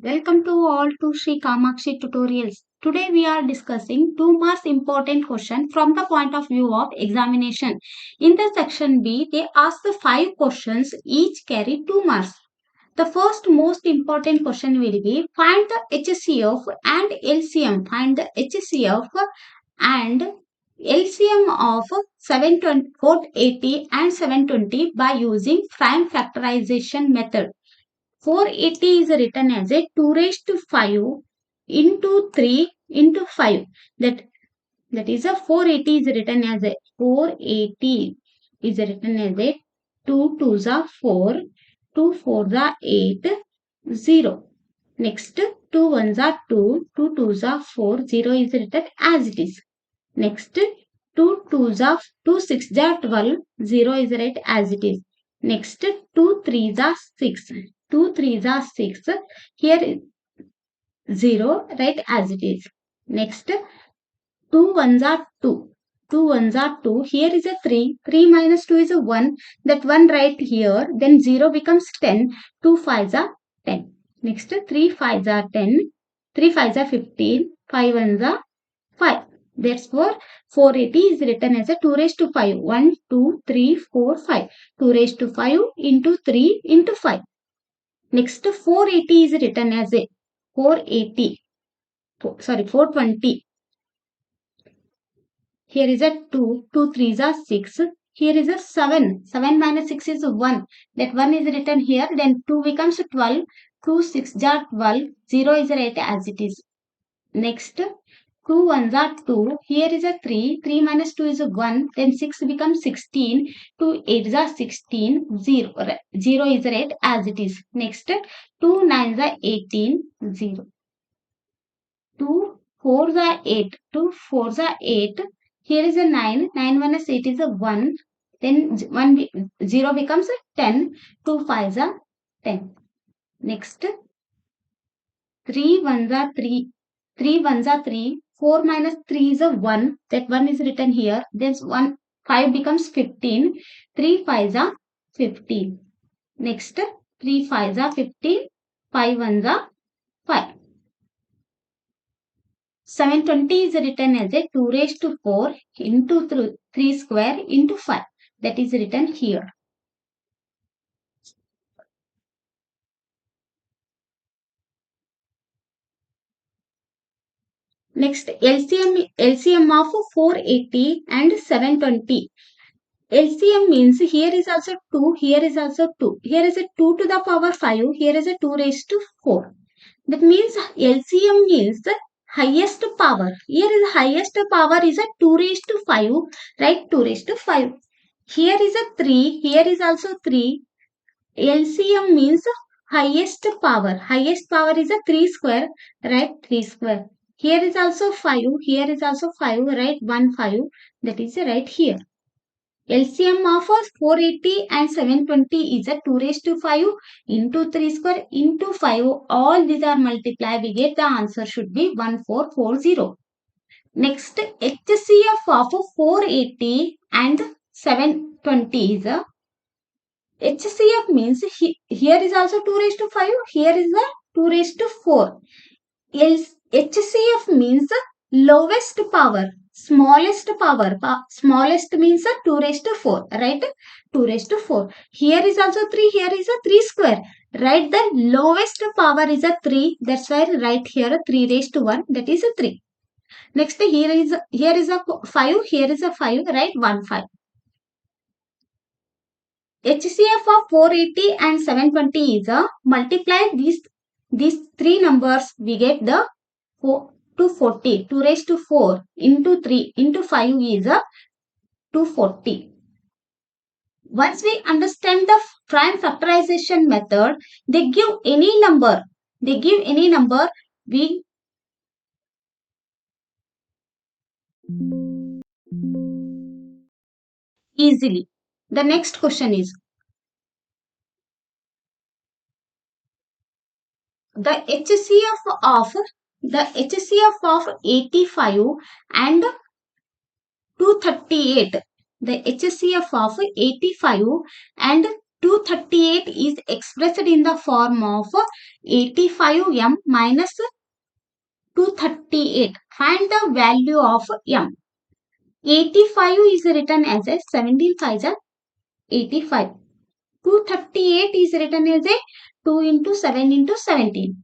Welcome to all to Shree Kamakshi tutorials. Today we are discussing two most important questions from the point of view of examination. In the section B, they ask the 5 questions, each carry 2 marks. The first most important question will be find the HCF and LCM. Find the HCF and LCM of 480 and 720 by using prime factorization method. 480 is written as a 2 raised to 5 into 3 into 5. That is a 480 is written as a 480 is written as a 2 2s are 4, 2 4s are 8, 0. Next 2 1s are 2, 2 2s are 4, 0 is written as it is. Next 2 2s are 2 6s are 12, 0 is right as it is. Next 2 3s are 6. 2 3s are 6. Here 0 right as it is. Next 2 1s are 2. 2 1s are 2. Here is a 3. 3 minus 2 is a 1. That 1 right here. Then 0 becomes 10. 2 5s are 10. Next 3 5s are 10. 3 5s are 15. 5 1s are 5. Therefore, 480 is written as a 2 raised to 5. 1, 2, 3, 4, 5. 2 raised to 5 into 3 into 5. Next 480 is written as a 420. Here is a 2, 2 3s are 6. Here is a 7. 7 minus 6 is 1. That 1 is written here. Then 2 becomes 12. 2 6 are 12. 0 is right as it is. Next 2 1s are 2. Here is a 3. 3 minus 2 is a 1. Then 6 becomes 16. 2 8s are 16. 0. 0 is right as it is. Next 2 9s are 18. 0. 2 4s are 8. 2 4s are 8. Here is a 9. 9 minus 8 is a 1. Then 0 becomes a 10. 2 5s are 10. Next 3 1s are 3. 3 1s are 3. 4 minus 3 is a 1. That 1 is written here. Then 5 becomes 15. 3 5s are 15. Next 3 5s are 15. 5 1s are 5. 720 is written as a 2 raised to 4 into 3 square into 5. That is written here. Next LCM of 480 and 720. LCM means here is also 2, here is also 2. Here is a 2 to the power 5, here is a 2 raised to 4. That means LCM means the highest power. Here is highest power is a 2 raised to 5, right? 2 raised to 5. Here is a 3, here is also 3. LCM means highest power. Highest power is a 3 square, right? 3 square. Here is also 5, here is also 5, right? 1 5. That is right here. LCM of 480 and 720 is a 2 raised to 5 into 3 square into 5. All these are multiplied. We get the answer should be 1440. Next, HCF of 480 and 720 is a HCF means here is also 2 raised to 5. Here is a 2 raised to 4. HCF means lowest power. Smallest power. Smallest means 2 raised to 4. Right? 2 raised to 4. Here is also 3. Here is a 3 square. Right? The lowest power is a 3. That's why right here 3 raised to 1. That is a 3. Next here is a 5. Here is a 5. Right? 1 5. HCF of 480 and 720 is a multiply these three numbers, we get the 240. 2 raised to 4 into 3 into 5 is a 240. Once we understand the prime factorization method, they give any number. We easily. The next question is the HCF of 85 and 238. The HCF of 85 and 238 is expressed in the form of 85m minus 238. Find the value of m. 85 is written as a 17 5 85. 238 is written as a 2 into 7 into 17.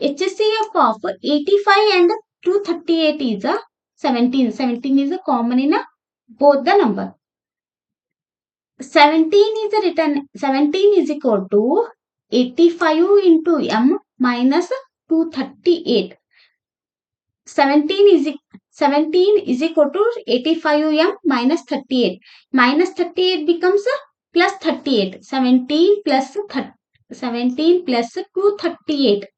HCF of 85 and 238 is a 17. 17 is a common in both the number. 17 is equal to 85 into m minus 238. 17 is equal to 85m minus 38. Minus 38 becomes plus 38. 17 plus 238.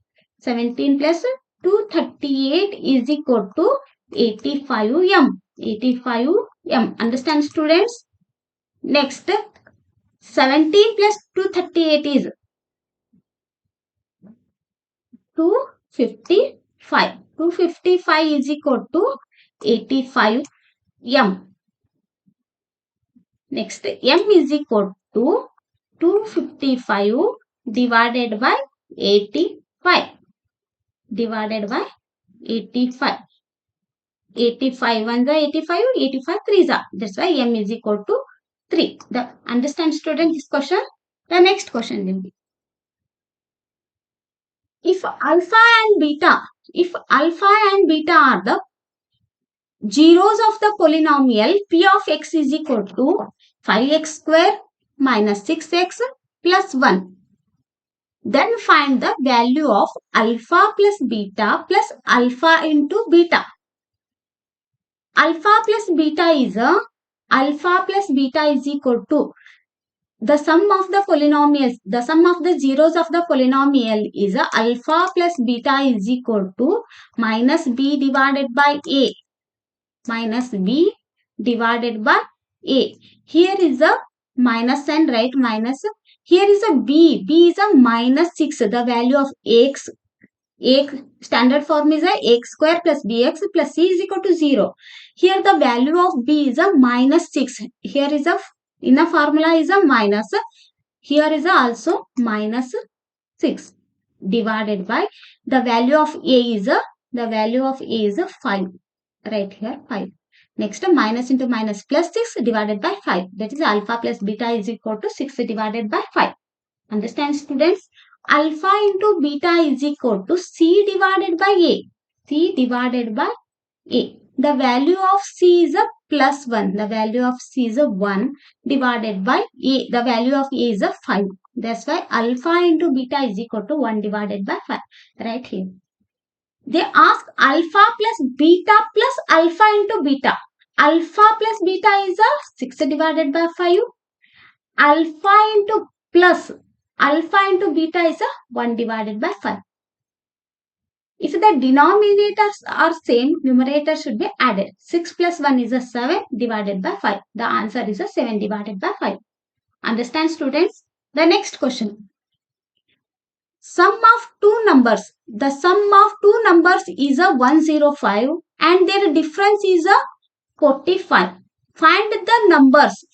17 plus 238 is equal to 85m. 85m. Understand, students? Next, 17 plus 238 is 255. 255 is equal to 85m. Next, m is equal to 255 divided by 85. Divided by 85. 85 1 is 85, 85 3 is. That's why m is equal to 3. Understand, student, this question? The next question will be, if alpha and beta are the zeros of the polynomial p of x is equal to 5x square minus 6x plus 1, then find the value of alpha plus beta into beta. Alpha plus beta is equal to the sum of the polynomials. The sum of the zeros of the polynomial is alpha plus beta is equal to minus b divided by a. Minus b divided by a. Here is a minus sign, right? Minus. Here is a b. B is a minus 6. The value of x. Standard form is a x square plus bx plus c is equal to 0. Here the value of b is a minus 6. Here is a, in the formula is a minus. Here is a also minus 6 divided by the value of a is a 5. Right here 5. Next, minus into minus plus 6 divided by 5. That is alpha plus beta is equal to 6 divided by 5. Understand, students? Alpha into beta is equal to c divided by a. C divided by a. The value of c is a plus 1. The value of c is a 1 divided by a. The value of a is a 5. That's why alpha into beta is equal to 1 divided by 5. Right here. They ask alpha plus alpha into beta. Alpha plus beta is a 6 divided by 5. Alpha into beta is a 1 divided by 5. If the denominators are same, numerator should be added. 6 plus 1 is a 7 divided by 5. The answer is a 7 divided by 5. Understand, students? The next question. Sum of two numbers. The sum of two numbers is a 105 and their difference is a 45. Find the numbers.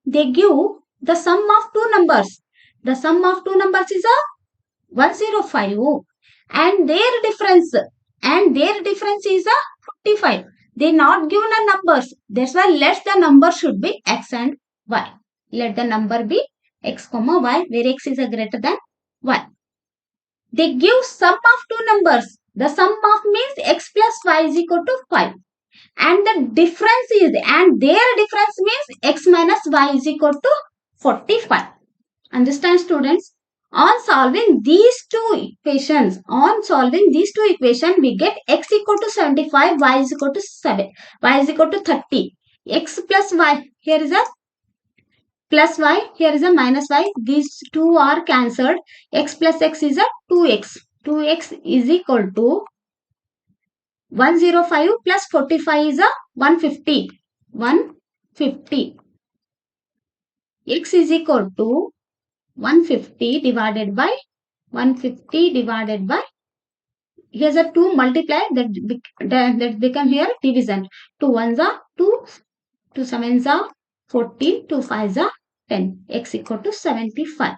They give the sum of two numbers. The sum of two numbers is a 105 and their difference is a 45. They not given a numbers. That's why let the number should be x and y. Let the number be x comma y, where x is a greater than y. They give sum of two numbers. The sum of means x plus y is equal to 5. And the difference is, and their difference means x minus y is equal to 45. Understand, students? On solving these two equations, we get x equal to 75, y is equal to 7, y is equal to 30. X plus y, here is a plus y, here is a minus y. These two are cancelled. X plus x is a 2x. 2x is equal to 105 plus 45 is a 150. 150. X is equal to 150 divided by here's a 2 multiply that become here division. 2 ones are 2, 2 sevens are 14, 2 fives are 10. X equal to 75.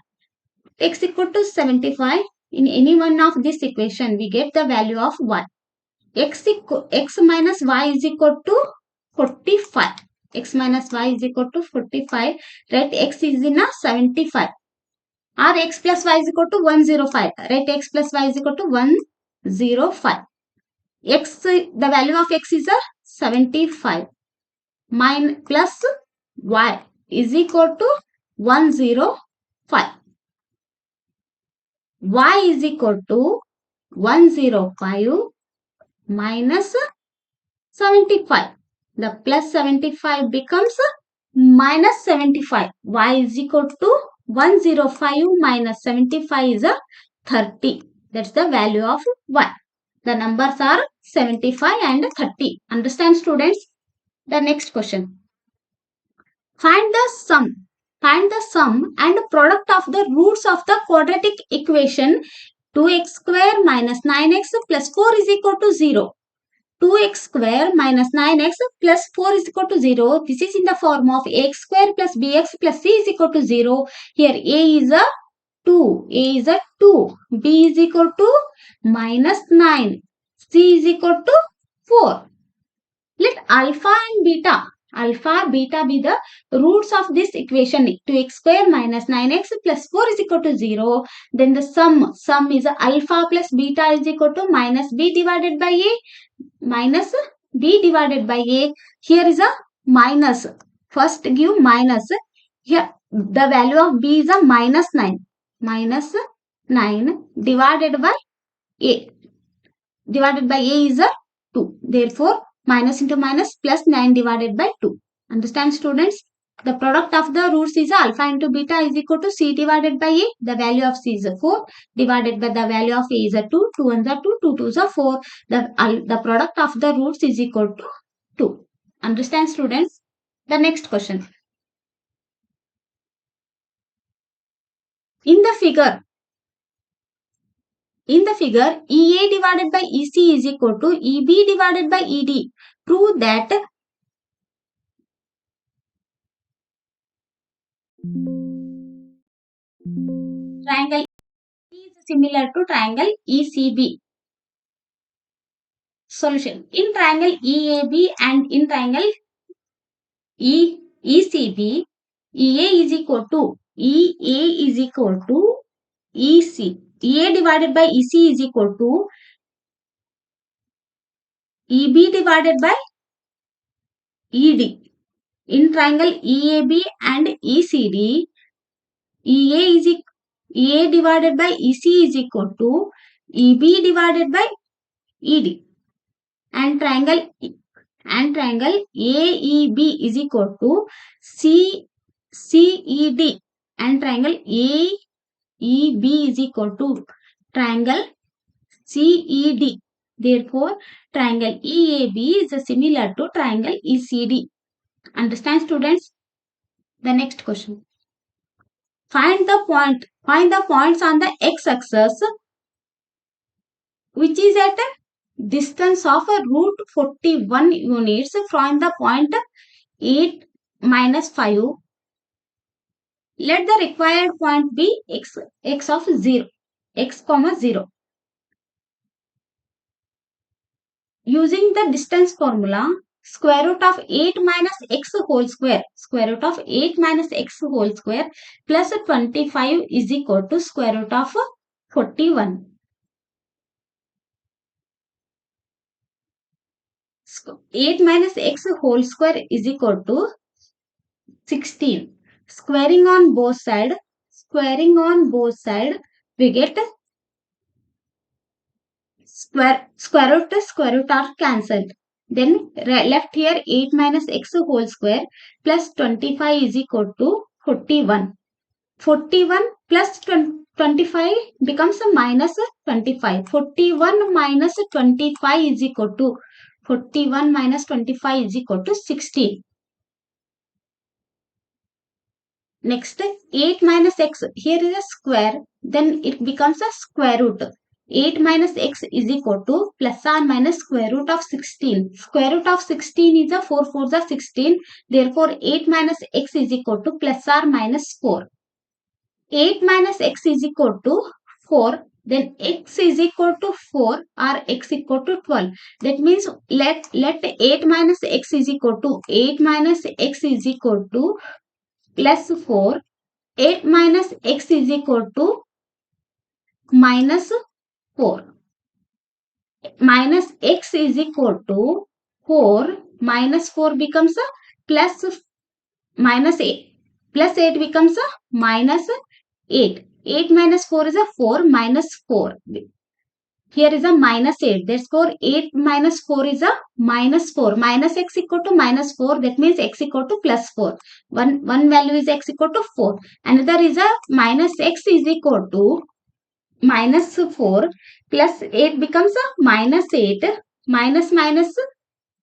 X equal to 75. In any one of this equation, we get the value of 1. X minus y is equal to 45. X minus y is equal to 45. Write x is in a 75. Or x plus y is equal to 105. Write x plus y is equal to 105. The value of x is a 75. Plus y is equal to 105. Y is equal to 105 minus 75. The plus 75 becomes minus 75. Y is equal to 105 minus 75 is a 30. That's the value of y. The numbers are 75 and 30. Understand, students? The next question. Find the sum. Find the sum and product of the roots of the quadratic equation 2x square minus 9x plus 4 is equal to 0. 2x square minus 9x plus 4 is equal to 0. This is in the form of ax square plus bx plus c is equal to 0. Here a is a 2. A is a 2. B is equal to minus 9. C is equal to 4. Let alpha and beta be the roots of this equation. 2x square minus 9x plus 4 is equal to 0. Then the sum is alpha plus beta is equal to minus b divided by a. Minus b divided by a. Here is a minus. First give minus. Here the value of b is a minus 9. Minus 9 divided by a. Divided by a is a 2. Therefore, minus into minus plus 9 divided by 2. Understand, students? The product of the roots is alpha into beta is equal to c divided by a. The value of c is 4 divided by the value of a is 2. 2 ones are 2. 2 twos are 4. The product of the roots is equal to 2. Understand, students? The next question. In the figure, EA divided by EC is equal to EB divided by ED. Prove that triangle E is similar to triangle ECB. Solution. In triangle EAB and in triangle ECB, EA is equal to EC. EA divided by EC is equal to EB divided by ED. In triangle EAB and ECD, EA divided by EC is equal to EB divided by ED. And triangle AEB is equal to CED. And triangle AEB is equal to triangle CED. Therefore, triangle EAB is similar to triangle ECD. Understand, students? The next question. Find the points on the x-axis which is at a distance of root 41 units from the point 8 minus 5. Let the required point be x of 0. X comma 0. Using the distance formula, square root of 8 minus x whole square. Square root of 8 minus x whole square plus 25 is equal to square root of 41. 8 minus x whole square is equal to 16. Squaring on both sides, we get square root are cancelled. Then left here 8 minus x whole square plus 25 is equal to 41. 41 plus 25 becomes a minus 25. 41 minus 25 is equal to 16. Next, 8 minus x. Here is a square. Then it becomes a square root. 8 minus x is equal to plus or minus square root of 16. Square root of 16 is a 4 4 the 16. Therefore, 8 minus x is equal to plus or minus 4. 8 minus x is equal to 4. Then x is equal to 4 or x equal to 12. That means let 8 minus x is equal to 8 minus x is equal to plus 4. 8 minus x is equal to minus 4. Minus x is equal to 4. Minus 4 becomes a plus minus 8. Plus 8 becomes a minus 8. 8 minus 4 is a 4 minus 4. Here is a minus 8. Therefore, 8 minus 4 is a minus 4. Minus x equal to minus 4. That means x equal to plus 4. One value is x equal to 4. Another is a minus x is equal to minus 4 plus 8 becomes a minus 8. Minus minus,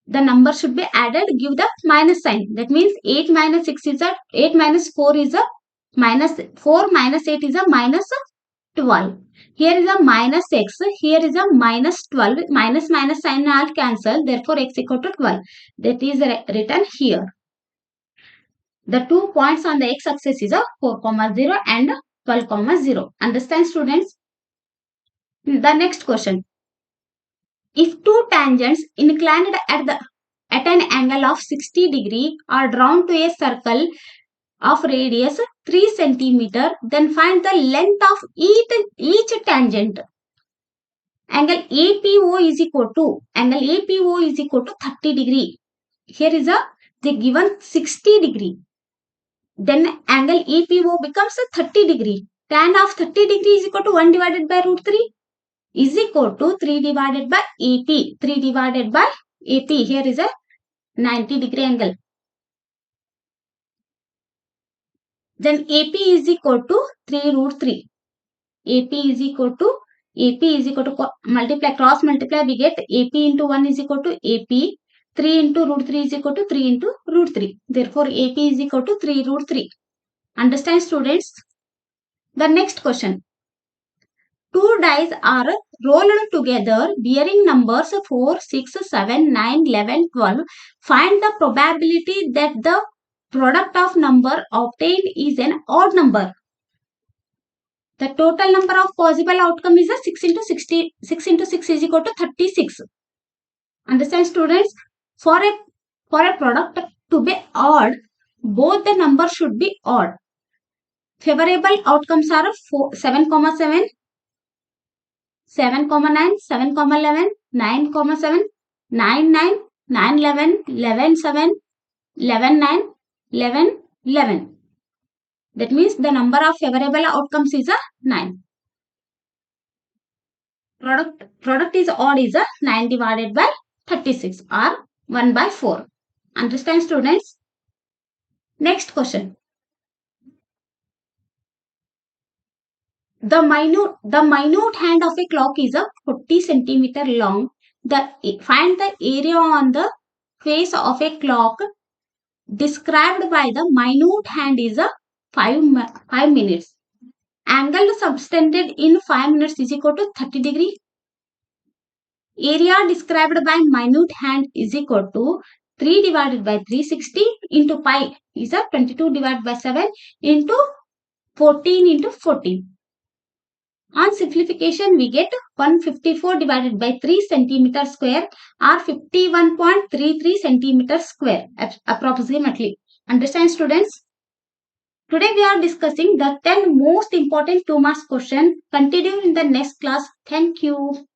the number should be added, give the minus sign. That means 8 minus 6 is a 8 minus 4 is a minus 4 minus 8 is a minus 12. Here is a minus x, here is a minus 12. Minus minus sign all cancel. Therefore, x equal to 12. That is written here. The 2 points on the x-axis is a 4, 0 and 12, 0. Understand, students? The next question. If two tangents inclined at an angle of 60 degree are drawn to a circle of radius 3 centimeter, then find the length of each tangent. Angle APO is equal to 30 degree. Here is they given 60 degree. Then angle APO becomes 30 degree. Tan of 30 degree is equal to 1 divided by root 3 is equal to 3 divided by AP. 3 divided by AP. Here is a 90 degree angle. Then AP is equal to 3 root 3. AP is equal to cross multiply, we get AP into 1 is equal to AP. 3 into root 3 is equal to 3 into root 3. Therefore, AP is equal to 3 root 3. Understand, students? The next question. Two dice are rolled together bearing numbers 4, 6, 7, 9, 11, 12. Find the probability that the product of number obtained is an odd number. The total number of possible outcome is a 6 into 60. 6 into 6 is equal to 36. Understand, students? For a product to be odd, both the numbers should be odd. Favorable outcomes are 7, 7, 7, 9, 7, 11, 9, 7, 9, 9, 9, 11, 11, 7, 11, 9, 11, 11. That means the number of favorable outcomes is a 9. Product is odd is a 9 divided by 36 or 1 by 4. Understand, students? Next question. The minute hand of a clock is a 40 centimeter long. Find the area on the face of a clock described by the minute hand is a 5 minutes. Angle subtended in 5 minutes is equal to 30 degree. Area described by minute hand is equal to 3 divided by 360 into pi is a 22 divided by 7 into 14 into 14. On simplification, we get 154 divided by 3 centimeter square or 51.33 centimeter square approximately. Understand, students? Today we are discussing the 10 most important 2 marks question. Continue in the next class. Thank you.